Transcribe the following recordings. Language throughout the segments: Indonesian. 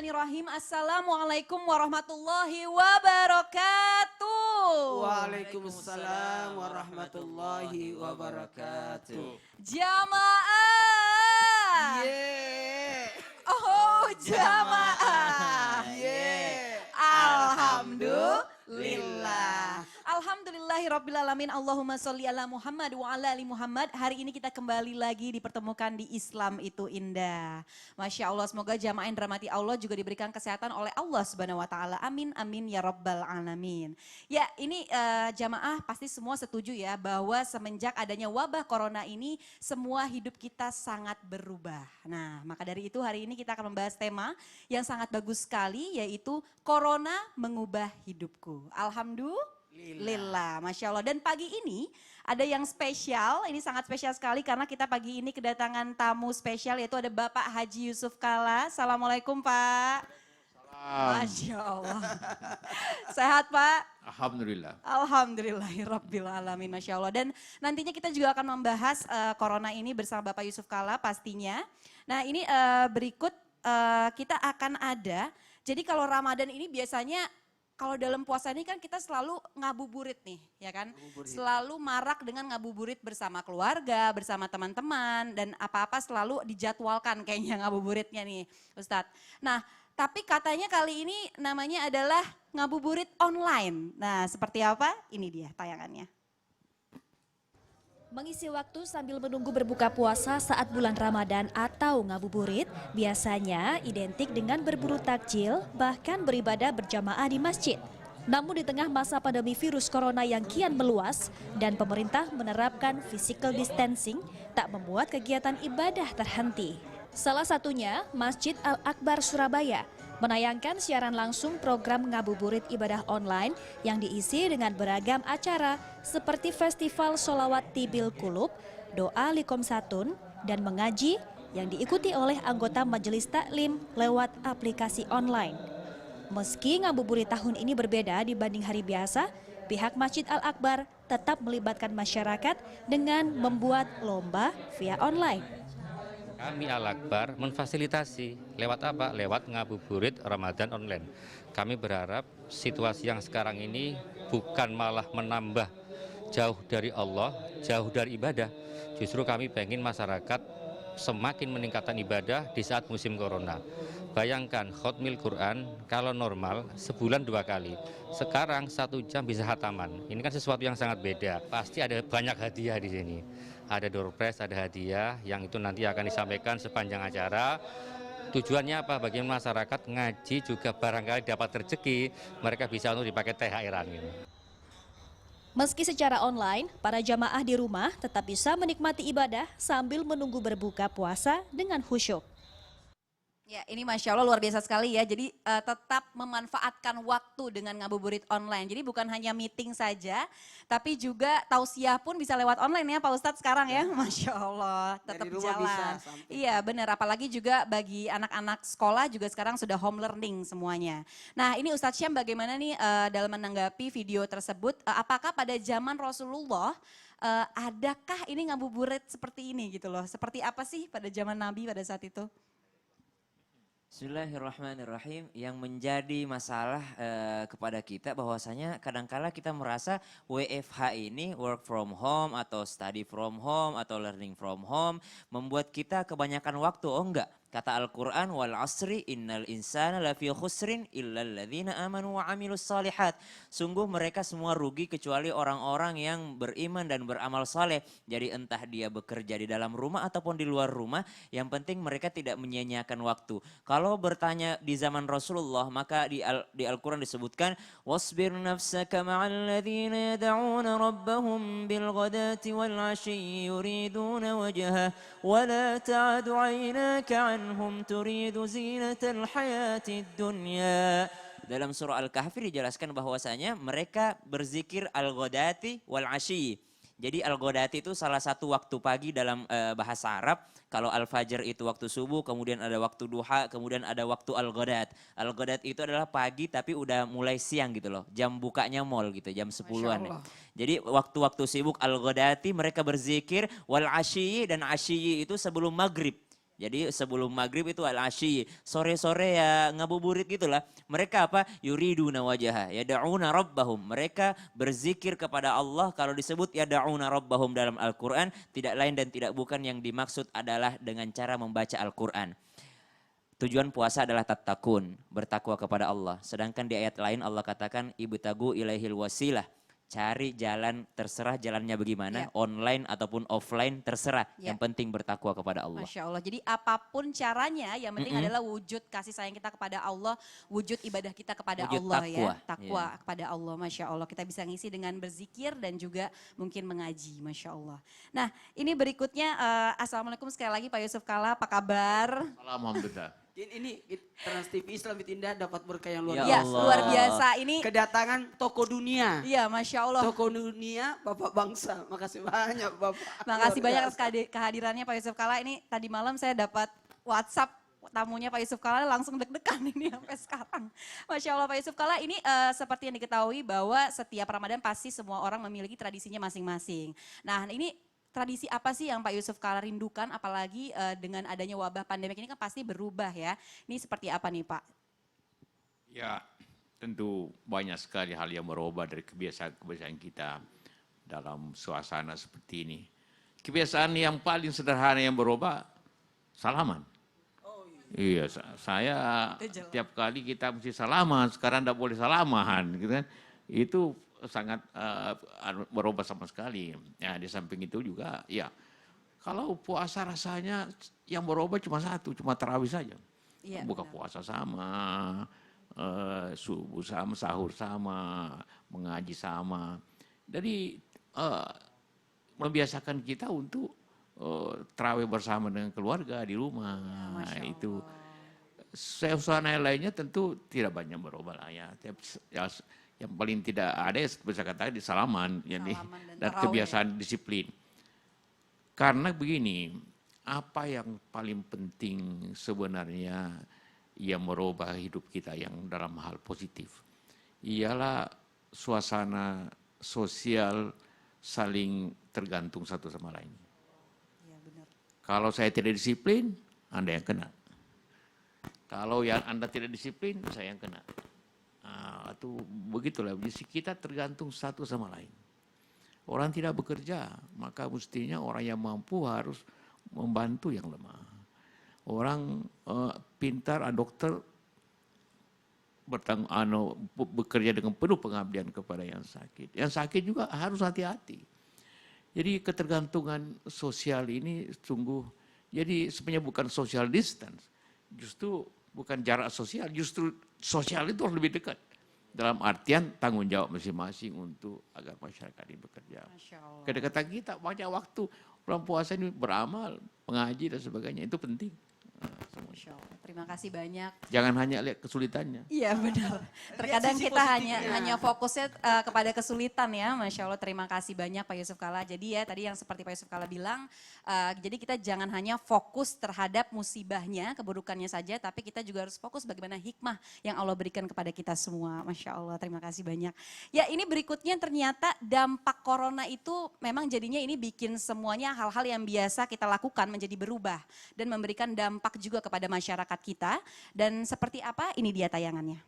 Bismillahirrahmanirrahim. Assalamualaikum warahmatullahi wabarakatuh. Waalaikumsalam warahmatullahi wabarakatuh. Jamaah. Yeah. Oh, jamaah. Yeah. Alhamdulillah. Alhamdulillahirrabbilalamin. Allahumma sholli ala Muhammad wa ala ali Muhammad. Hari ini kita kembali lagi dipertemukan di Islam itu indah. Masya Allah, semoga jamaah yang dirahmati Allah juga diberikan kesehatan oleh Allah Subhanahu wa taala. Amin amin ya rabbal alamin. Ya, ini jamaah pasti semua setuju ya bahwa semenjak adanya wabah corona ini semua hidup kita sangat berubah. Nah, maka dari itu hari ini kita akan membahas tema yang sangat bagus sekali, yaitu Corona Mengubah Hidupku. Alhamdulillah, Masya Allah. Dan pagi ini ada yang spesial, ini sangat spesial sekali karena kita pagi ini kedatangan tamu spesial, yaitu ada Bapak Haji Yusuf Kalla. Assalamualaikum Pak. Masya Allah. Sehat Pak? Alhamdulillah. Alhamdulillahirrabbilalamin, Masya Allah. Dan nantinya kita juga akan membahas Corona ini bersama Bapak Yusuf Kalla pastinya. Nah ini berikut kita akan ada, jadi kalau Ramadan ini biasanya kalau dalam puasa ini kan kita selalu ngabuburit nih, ya kan? Selalu marak dengan ngabuburit bersama keluarga, bersama teman-teman, dan apa-apa selalu dijadwalkan kayaknya ngabuburitnya nih Ustadz. Nah, tapi katanya kali ini namanya adalah ngabuburit online. Nah, seperti apa? Ini dia tayangannya. Mengisi waktu sambil menunggu berbuka puasa saat bulan Ramadan atau ngabuburit biasanya identik dengan berburu takjil, bahkan beribadah berjamaah di masjid. Namun di tengah masa pandemi virus corona yang kian meluas dan pemerintah menerapkan physical distancing tak membuat kegiatan ibadah terhenti. Salah satunya Masjid Al-Akbar Surabaya menayangkan siaran langsung program ngabuburit ibadah online yang diisi dengan beragam acara seperti festival sholawat tibil kulub, doa likom satun, dan mengaji yang diikuti oleh anggota majelis taklim lewat aplikasi online. Meski ngabuburit tahun ini berbeda dibanding hari biasa, pihak Masjid Al-Akbar tetap melibatkan masyarakat dengan membuat lomba via online. Kami Al-Akbar memfasilitasi lewat apa? Lewat ngabuburit Ramadan online. Kami berharap situasi yang sekarang ini bukan malah menambah jauh dari Allah, jauh dari ibadah. Justru kami pengen masyarakat semakin meningkatkan ibadah di saat musim corona. Bayangkan khotmil Quran kalau normal sebulan 2 kali. Sekarang 1 jam bisa hataman. Ini kan sesuatu yang sangat beda. Pasti ada banyak hadiah di sini. Ada door prize, ada hadiah yang itu nanti akan disampaikan sepanjang acara. Tujuannya apa? Bagaimana masyarakat ngaji juga barangkali dapat rezeki, mereka bisa untuk dipakai THR-an gitu. Meski secara online, para jamaah di rumah tetap bisa menikmati ibadah sambil menunggu berbuka puasa dengan khusyuk. Ya, ini Masya Allah luar biasa sekali ya. Jadi tetap memanfaatkan waktu dengan ngabuburit online. Jadi bukan hanya meeting saja, tapi juga tausiah pun bisa lewat online ya Pak Ustadz sekarang ya. Masya Allah, tetap jalan. Iya benar, apalagi juga bagi anak-anak sekolah juga sekarang sudah home learning semuanya. Nah ini Ustadz Syam bagaimana nih dalam menanggapi video tersebut, apakah pada zaman Rasulullah adakah ini ngabuburit seperti ini gitu loh. Seperti apa sih pada zaman Nabi pada saat itu? Bismillahirrahmanirrahim. Yang menjadi masalah kepada kita bahwasanya kadangkala kita merasa WFH ini work from home atau study from home atau learning from home membuat kita kebanyakan waktu. Oh enggak. Kata Al-Quran, wal asri innal insana lafi khusrin illal ladzina amanu wa amilus salihat. Sungguh mereka semua rugi kecuali orang-orang yang beriman dan beramal saleh. Jadi entah dia bekerja di dalam rumah ataupun di luar rumah, yang penting mereka tidak menyia-nyiakan waktu. Kalau bertanya di zaman Rasulullah, maka di Al-Quran disebutkan, wasbir nafsaka ma'al ladzina yad'una rabbahum bil ghadati wal 'ashyi yuriduna wajhah wa la ta'adu 'ainaka anhum turidu zinatal hayatid dunya. Dalam surah Al-Kahfi dijelaskan bahwasanya mereka berzikir al-ghadati wal 'ashyi. Jadi al-ghadati itu salah satu waktu pagi dalam bahasa Arab. Kalau al-fajr itu waktu subuh, kemudian ada waktu duha, kemudian ada waktu al-ghadat. Al-ghadat itu adalah pagi tapi udah mulai siang gitu loh. Jam bukanya mall gitu, jam 10-an. Jadi waktu-waktu sibuk al-ghadati mereka berzikir wal 'ashyi, dan 'ashyi itu sebelum maghrib. Jadi sebelum maghrib itu al-asyi, sore-sore ya ngabuburit gitulah. Mereka apa? Yuriduna wajaha, yada'una rabbahum. Mereka berzikir kepada Allah, kalau disebut yada'una rabbahum dalam Al-Quran, tidak lain dan tidak bukan yang dimaksud adalah dengan cara membaca Al-Quran. Tujuan puasa adalah tattaqun, bertakwa kepada Allah. Sedangkan di ayat lain Allah katakan ibtagu ilaihil wasilah. Cari jalan, terserah jalannya bagaimana, online ataupun offline terserah. Yang penting bertakwa kepada Allah. Masya Allah, jadi apapun caranya yang penting adalah wujud kasih sayang kita kepada Allah, wujud ibadah kita kepada Wujud Allah takwa. ya. Takwa kepada Allah, Masya Allah. Kita bisa ngisi dengan berzikir dan juga mungkin mengaji, Masya Allah. Nah ini berikutnya, Assalamualaikum sekali lagi Pak Yusuf Kalla, apa kabar? Alhamdulillah. Ini Trans TV Islam Indah dapat berkah yang luar Ya Ya, biasa. luar biasa. Ini Kedatangan toko dunia. iya, Masya Allah. Toko dunia Bapak Bangsa. Makasih banyak Bapak. Makasih Luar banyak biasa. atas kehadirannya Pak Yusuf Kalla. Ini tadi malam saya dapat WhatsApp tamunya Pak Yusuf Kalla, langsung deg-degan ini sampai sekarang. Masya Allah Pak Yusuf Kalla, ini seperti yang diketahui bahwa setiap Ramadan pasti semua orang memiliki tradisinya masing-masing. Nah ini tradisi apa sih yang Pak Yusuf Kalla rindukan, apalagi dengan adanya wabah pandemik ini kan pasti berubah ya. Ini seperti apa nih Pak? Ya, tentu banyak sekali hal yang berubah dari kebiasaan-kebiasaan kita dalam suasana seperti ini. Kebiasaan yang paling sederhana yang berubah, salaman. Iya, saya tiap kali kita mesti salaman, sekarang tidak boleh salaman, gitu kan. Itu sangat berubah sama sekali. Ya, di samping itu juga, ya kalau puasa rasanya yang berubah cuma satu, cuma tarawih saja. Iya, Buka benar. puasa sama, subuh sama, sahur sama, mengaji sama. Jadi membiasakan kita untuk tarawih bersama dengan keluarga di rumah. Masya Itu Allah. suasana lainnya tentu tidak banyak berubah lah ya. Yang paling tidak ada ya bisa katakan di salaman, Salaman dan dan tarawih. kebiasaan disiplin. Karena begini, apa yang paling penting sebenarnya yang merubah hidup kita yang dalam hal positif ialah suasana sosial saling tergantung satu sama lain. Iya benar. Kalau saya tidak disiplin, Anda yang kena. Kalau yang Anda tidak disiplin, saya yang kena. Itu begitulah, jadi kita tergantung satu sama lain. Orang tidak bekerja, maka mestinya orang yang mampu harus membantu yang lemah. Orang pintar, dokter bekerja dengan penuh pengabdian kepada yang sakit. Yang sakit juga harus hati-hati. Jadi ketergantungan sosial ini sungguh, jadi sebenarnya bukan social distance, justru bukan jarak sosial, justru sosial itu harus lebih dekat. Dalam artian tanggung jawab masing-masing untuk agar masyarakat ini bekerja. Masya Allah. Kedekatan kita banyak waktu bulan puasa ini beramal, mengaji dan sebagainya, itu penting. Masya Allah. Terima kasih banyak. Jangan hanya lihat kesulitannya. Iya benar. Terkadang sisi kita positifnya. hanya fokusnya kepada kesulitan ya. Masya Allah, terima kasih banyak Pak Yusuf Kalla. Jadi ya tadi yang seperti Pak Yusuf Kalla bilang, jadi kita jangan hanya fokus terhadap musibahnya, keburukannya saja, tapi kita juga harus fokus bagaimana hikmah yang Allah berikan kepada kita semua. Masya Allah, terima kasih banyak. Ya ini berikutnya ternyata dampak corona itu memang jadinya ini bikin semuanya hal-hal yang biasa kita lakukan menjadi berubah dan memberikan dampak juga kepada masyarakat kita. Dan seperti apa? Ini dia tayangannya.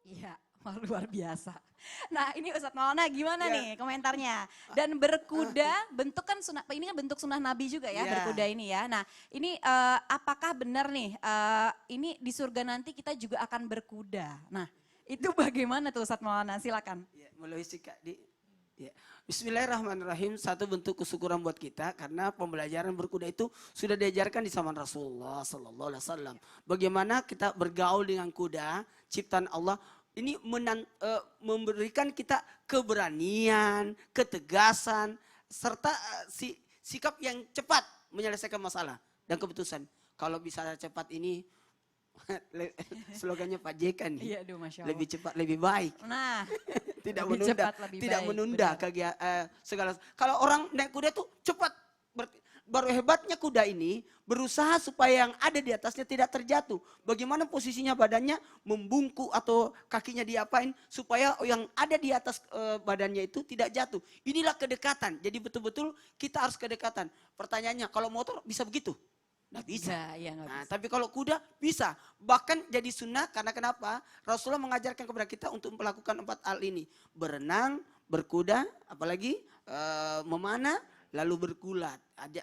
Iya, luar biasa. Nah ini Ustadz Maulana gimana Ya. nih komentarnya? Dan berkuda, bentuk kan sunnah, ini kan bentuk sunnah Nabi juga ya, Ya. berkuda ini ya. Nah ini apakah benar nih, ini di surga nanti kita juga akan berkuda. Nah itu bagaimana tuh Ustadz Maulana, silakan. Ya, melalui sikap di. Ya. Bismillahirrahmanirrahim, satu bentuk kesyukuran buat kita karena pembelajaran berkuda itu sudah diajarkan di zaman Rasulullah Sallallahu Alaihi Wasallam. Bagaimana kita bergaul dengan kuda, ciptaan Allah ini memberikan kita keberanian, ketegasan, serta sikap yang cepat menyelesaikan masalah dan keputusan. Kalau bisa cepat ini slogannya Pak JK nih. Iya, aduh, Masya Allah. Lebih cepat, lebih baik. Nah, Tidak lebih menunda, cepat, lebih tidak baik, menunda benar. segala. Kalau orang naik kuda tuh cepat, Baru hebatnya kuda ini berusaha supaya yang ada di atasnya tidak terjatuh. Bagaimana posisinya badannya membungkuk atau kakinya diapain supaya yang ada di atas badannya itu tidak jatuh. Inilah kedekatan. Jadi betul-betul kita harus kedekatan. Pertanyaannya, kalau motor bisa begitu? Nggak bisa. Ya, nggak Nah, bisa. tapi kalau kuda bisa. Bahkan jadi sunnah karena kenapa? Rasulullah mengajarkan kepada kita untuk melakukan 4 hal ini. Berenang, berkuda, apalagi memanah, lalu bergulat.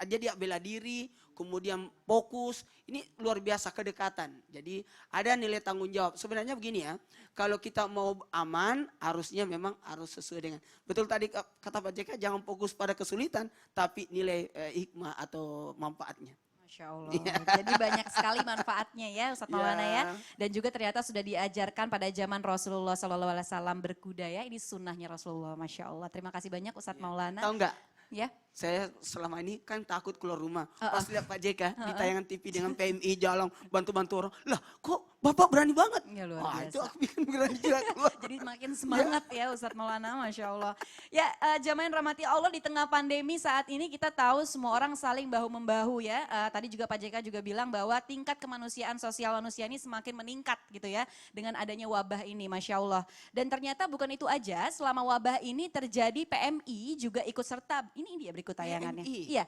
Jadi bela diri, kemudian fokus. Ini luar biasa kedekatan. Jadi ada nilai tanggung jawab. Sebenarnya begini ya, kalau kita mau aman, harusnya memang harus sesuai dengan. Betul tadi kata Pak JK, jangan fokus pada kesulitan, tapi nilai hikmah atau manfaatnya. Masya Allah. Jadi banyak sekali manfaatnya ya Ustadz Maulana ya. Dan juga ternyata sudah diajarkan pada zaman Rasulullah SAW berkuda ya. Ini sunnahnya Rasulullah, Masya Allah. Terima kasih banyak Ustadz Maulana. Tahu nggak? Ya. Saya selama ini kan takut keluar rumah. Pas lihat Pak JK di tayangan TV dengan PMI jalan bantu-bantu orang. Lah kok Bapak berani banget? Ya, luar Wah, biasa. itu aku bikin berani juga keluar. Jadi makin semangat ya Ustadz Maulana, Masya Allah. Ya jamaah yang rahmati Allah, di tengah pandemi saat ini kita tahu semua orang saling bahu-membahu ya. Tadi juga Pak JK juga bilang bahwa tingkat kemanusiaan sosial manusia ini semakin meningkat gitu ya. Dengan adanya wabah ini, Masya Allah. Dan ternyata bukan itu aja, selama wabah ini terjadi PMI juga ikut serta. Ini dia berikut tayangannya. PMI? Iya,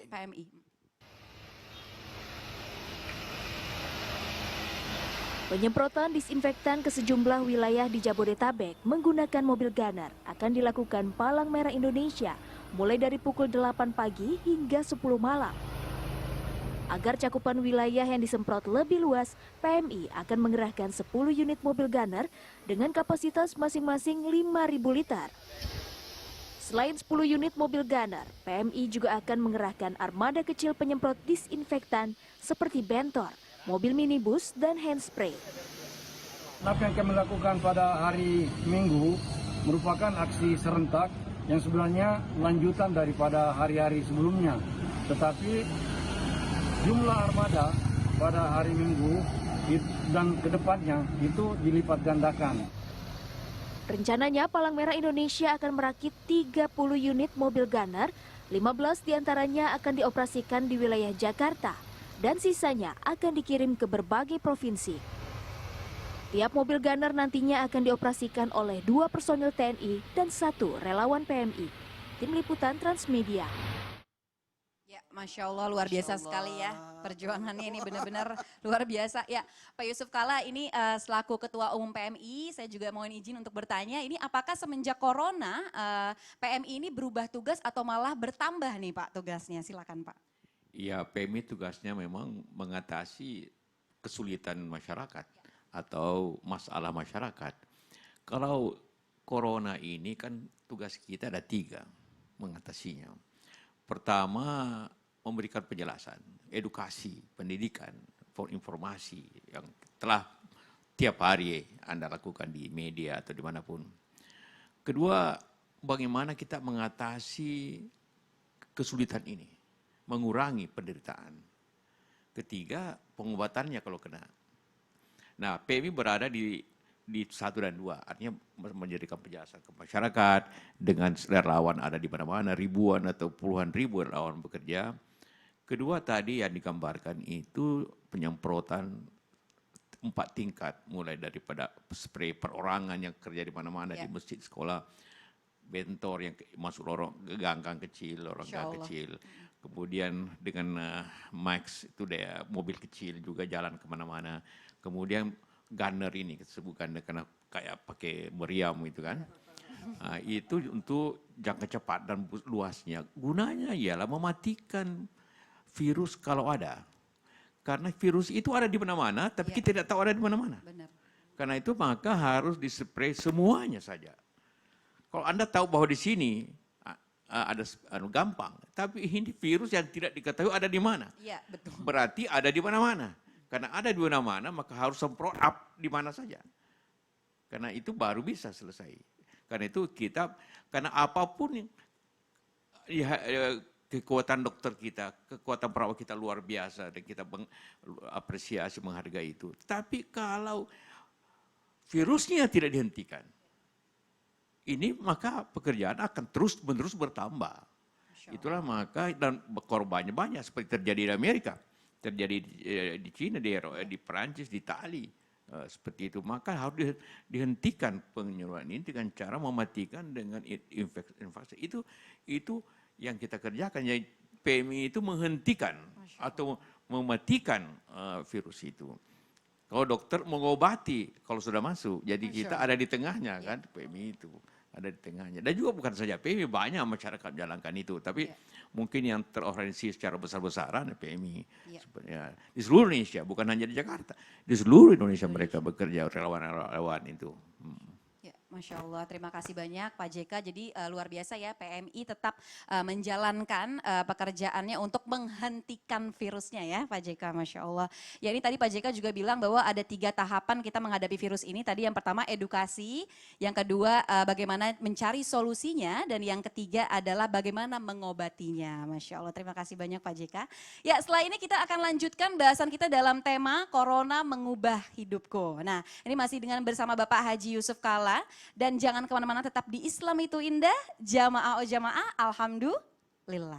PMI. Penyemprotan disinfektan ke sejumlah wilayah di Jabodetabek menggunakan mobil gunner akan dilakukan Palang Merah Indonesia mulai dari pukul 8 pagi hingga 10 malam. Agar cakupan wilayah yang disemprot lebih luas, PMI akan mengerahkan 10 unit mobil gunner dengan kapasitas masing-masing 5.000 liter. Selain 10 unit mobil gunner, PMI juga akan mengerahkan armada kecil penyemprot disinfektan seperti bentor, mobil minibus, dan handspray. Apa yang kami lakukan pada hari Minggu merupakan aksi serentak yang sebenarnya lanjutan daripada hari-hari sebelumnya. Tetapi jumlah armada pada hari Minggu dan kedepannya itu dilipat gandakan. Rencananya Palang Merah Indonesia akan merakit 30 unit mobil gunner, 15 diantaranya akan dioperasikan di wilayah Jakarta, dan sisanya akan dikirim ke berbagai provinsi. Tiap mobil gunner nantinya akan dioperasikan oleh 2 personil TNI dan 1 relawan PMI. Tim Liputan Transmedia. Ya, Masya Allah, luar biasa sekali ya perjuangannya ini benar-benar luar biasa. Ya, Pak Yusuf Kalla ini selaku Ketua Umum PMI, saya juga mohon izin untuk bertanya, ini apakah semenjak Corona PMI ini berubah tugas atau malah bertambah nih Pak tugasnya? Silakan Pak. Ya, PMI tugasnya memang mengatasi kesulitan masyarakat atau masalah masyarakat. Kalau Corona ini kan tugas kita ada 3 mengatasinya. Pertama, memberikan penjelasan, edukasi, pendidikan, informasi yang telah tiap hari Anda lakukan di media atau dimanapun. Kedua, bagaimana kita mengatasi kesulitan ini, mengurangi penderitaan. Ketiga, pengobatannya kalau kena. Nah, PMI berada di 1 dan 2, artinya menjadikan penjelasan ke masyarakat dengan relawan ada di mana-mana, ribuan atau puluhan ribu relawan bekerja. Kedua tadi yang digambarkan itu penyemprotan 4 tingkat, mulai daripada spray perorangan yang kerja di mana-mana, di masjid, sekolah, bentor yang masuk lorong ganggang kecil, lorong gang kecil. Kemudian dengan Max itu dia mobil kecil juga jalan kemana-mana. Kemudian gunner ini disebutkan karena kayak pakai meriam itu kan. Nah, itu untuk jangka cepat dan luasnya. Gunanya ialah mematikan virus kalau ada. Karena virus itu ada di mana-mana, tapi kita tidak tahu ada di mana-mana. Karena itu maka harus dispray semuanya saja. Kalau Anda tahu bahwa di sini ada gampang, tapi ini virus yang tidak diketahui ada di mana. Iya, betul. Berarti ada di mana-mana. Karena ada di mana-mana maka harus semprot up di mana saja. Karena itu baru bisa selesai. Karena itu kita, karena apapun yang kekuatan dokter kita, kekuatan perawat kita luar biasa dan kita apresiasi, menghargai itu. Tapi kalau virusnya tidak dihentikan, ini maka pekerjaan akan terus-menerus bertambah. Itulah maka dan korbannya banyak seperti terjadi di Amerika, terjadi di Cina, di Perancis, di Itali. Seperti itu, maka harus dihentikan penyuluhan ini dengan cara mematikan dengan invasi. Itu yang kita kerjakan. Jadi PMI itu menghentikan atau mematikan virus itu. Kalau dokter mengobati kalau sudah masuk, jadi kita ada di tengahnya kan, PMI itu ada di tengahnya. Dan juga bukan saja PMI, banyak masyarakat jalankan itu, tapi mungkin yang terorganisasi secara besar-besaran PMI. Sebenarnya di seluruh Indonesia, bukan hanya di Jakarta, di seluruh Indonesia mereka bekerja relawan-relawan itu. Ya, Masya Allah, terima kasih banyak Pak JK. Jadi luar biasa ya, PMI tetap menjalankan pekerjaannya untuk menghentikan virusnya ya Pak JK, Masya Allah. Ya ini tadi Pak JK juga bilang bahwa ada 3 tahapan kita menghadapi virus ini. Tadi yang pertama edukasi, yang kedua bagaimana mencari solusinya, dan yang ketiga adalah bagaimana mengobatinya. Masya Allah, terima kasih banyak Pak JK. Ya setelah ini kita akan lanjutkan bahasan kita dalam tema Corona Mengubah Hidupku. Nah ini masih dengan bersama Bapak Haji Yusuf Kalla. Dan jangan kemana-mana, tetap di Islam itu Indah, jamaah o jamaah, alhamdulillah.